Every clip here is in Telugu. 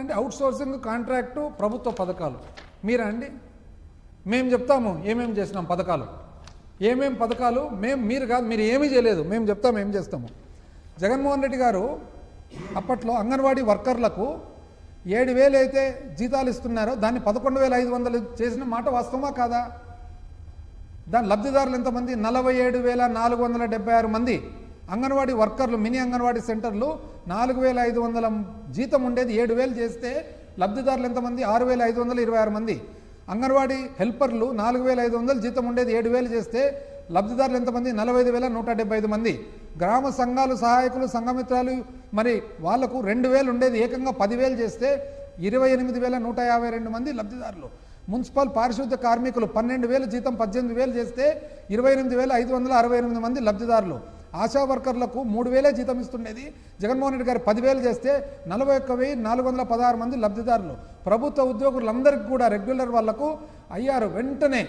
అంటే అవుట్ సోర్సింగ్ కాంట్రాక్టు ప్రభుత్వ పథకాలు మీరా అండి? మేము చెప్తాము ఏమేమి చేసినాం పథకాలు, ఏమేం పథకాలు మీరు కాదు, మీరు ఏమీ చేయలేదు, మేము చెప్తాము ఏం చేస్తాము. జగన్మోహన్ రెడ్డి గారు అప్పట్లో అంగన్వాడీ వర్కర్లకు 7,000 అయితే జీతాలు ఇస్తున్నారో దాన్ని 11,500 చేసిన మాట వాస్తవమా కాదా? దాని లబ్ధిదారులు ఎంతమంది? 47,476 మంది అంగన్వాడీ వర్కర్లు. మినీ అంగన్వాడీ సెంటర్లు 4,500 జీతం ఉండేది 7,000 చేస్తే లబ్ధిదారులు ఎంతమంది? 6,526 మంది. అంగన్వాడీ హెల్పర్లు 4,500 జీతం ఉండేది 7,000 చేస్తే లబ్ధిదారులు ఎంతమంది? 45,175 మంది. గ్రామ సంఘాలు సహాయకులు సంఘమిత్రాలు మరి వాళ్లకు 2,000 ఉండేది ఏకంగా 10,000 చేస్తే 28,152 మంది లబ్ధిదారులు. మున్సిపల్ పారిశుద్ధ్య కార్మికులు 12,000 జీతం 18,000 చేస్తే 28,568 మంది లబ్ధిదారులు. ఆశా వర్కర్లకు 3,000 జీతం ఇస్తుండేది జగన్మోహన్ రెడ్డి గారు 10,000 చేస్తే 41,416 మంది లబ్ధిదారులు. ప్రభుత్వ ఉద్యోగులందరికీ కూడా రెగ్యులర్ వాళ్లకు అయ్యారు. వెంటనే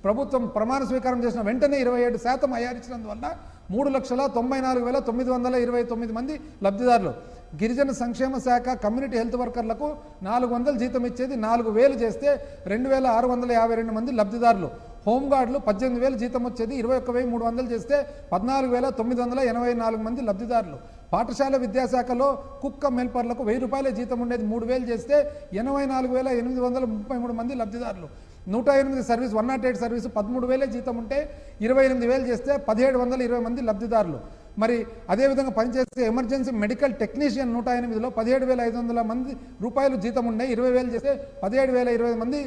ప్రభుత్వం ప్రమాణ స్వీకారం చేసిన వెంటనే 27% అయ్యారు ఇచ్చినందువల్ల 3,94,929 మంది లబ్ధిదారులు. గిరిజన సంక్షేమ శాఖ కమ్యూనిటీ హెల్త్ వర్కర్లకు 400 జీతం ఇచ్చేది 4,000 చేస్తే 2,652 మంది లబ్ధిదారులు. హోంగార్డులు 18,000 జీతం వచ్చేది 21,300 చేస్తే 14,984 మంది లబ్ధిదారులు. పాఠశాల విద్యాశాఖలో కుక్క మెల్పర్లకు 1,000 రూపాయల జీతం ఉండేది 3,000 చేస్తే 84,833 మంది లబ్ధిదారులు. 108 సర్వీస్ 108 సర్వీసు 13,000 జీతం ఉంటే 28,000 చేస్తే 1,720 మంది లబ్ధిదారులు. మరి అదేవిధంగా పనిచేసే ఎమర్జెన్సీ మెడికల్ టెక్నీషియన్ 108లో 17,500 మంది రూపాయలు జీతం ఉన్నాయి 20,000 చేస్తే 17,020 మంది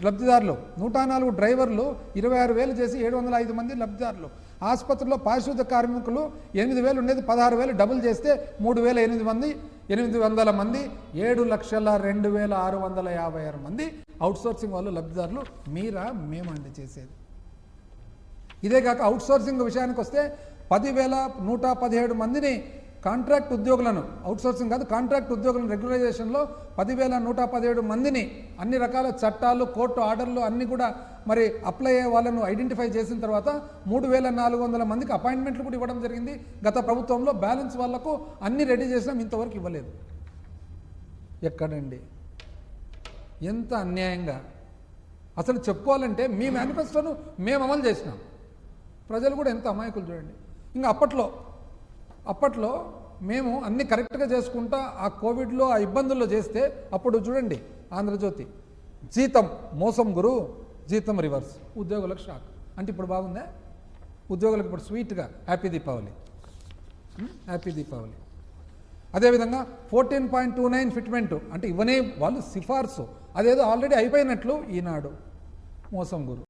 లబ్ధిదారులు. 104 డ్రైవర్లు 26,000 చేసి 705 మంది లబ్ధిదారులు. ఆసుపత్రిలో పారిశుద్ధ్య కార్మికులు 8,000 ఉండేది 16,000 డబుల్ చేస్తే 3,800 మంది 7,02,656 మంది అవుట్సోర్సింగ్ వాళ్ళు లబ్ధిదారులు. మీరా మేమండి చేసేది? ఇదే కాక అవుట్సోర్సింగ్ విషయానికి వస్తే 10,117 మందిని కాంట్రాక్ట్ ఉద్యోగులను, అవుట్సోర్సింగ్ కాదు కాంట్రాక్ట్ ఉద్యోగులను రెగ్యులరైజేషన్లో 10,117 మందిని అన్ని రకాల చట్టాలు కోర్టు ఆర్డర్లు అన్నీ కూడా మరి అప్లై అయ్యే వాళ్ళను ఐడెంటిఫై చేసిన తర్వాత 3,400 మందికి అపాయింట్మెంట్లు కూడా ఇవ్వడం జరిగింది గత ప్రభుత్వంలో. బ్యాలెన్స్ వాళ్లకు అన్ని రెడీ చేసినాం, ఇంతవరకు ఇవ్వలేదు. ఎక్కడండి? ఎంత అన్యాయంగా! అసలు చెప్పుకోవాలంటే మీ మేనిఫెస్టోను మేము అమలు చేసినాం, ప్రజలు కూడా ఎంత అమాయకులు చూడండి. ఇంకా అప్పట్లో మేము అన్ని కరెక్ట్గా చేసుకుంటా ఆ కోవిడ్లో ఆ ఇబ్బందుల్లో చేస్తే అప్పుడు చూడండి ఆంధ్రజ్యోతి జీతం మోసం గురు, జీతం రివర్స్, ఉద్యోగులకు షాక్. అంటే ఇప్పుడు బాగుందా? ఉద్యోగులకు ఇప్పుడు స్వీట్గా హ్యాపీ దీపావళి, హ్యాపీ దీపావళి. అదేవిధంగా 14.29 ఫిట్మెంటు అంటే ఇవనే వాళ్ళు సిఫార్సు, అదేదో ఆల్రెడీ అయిపోయినట్లు ఈనాడు మోసం గురు.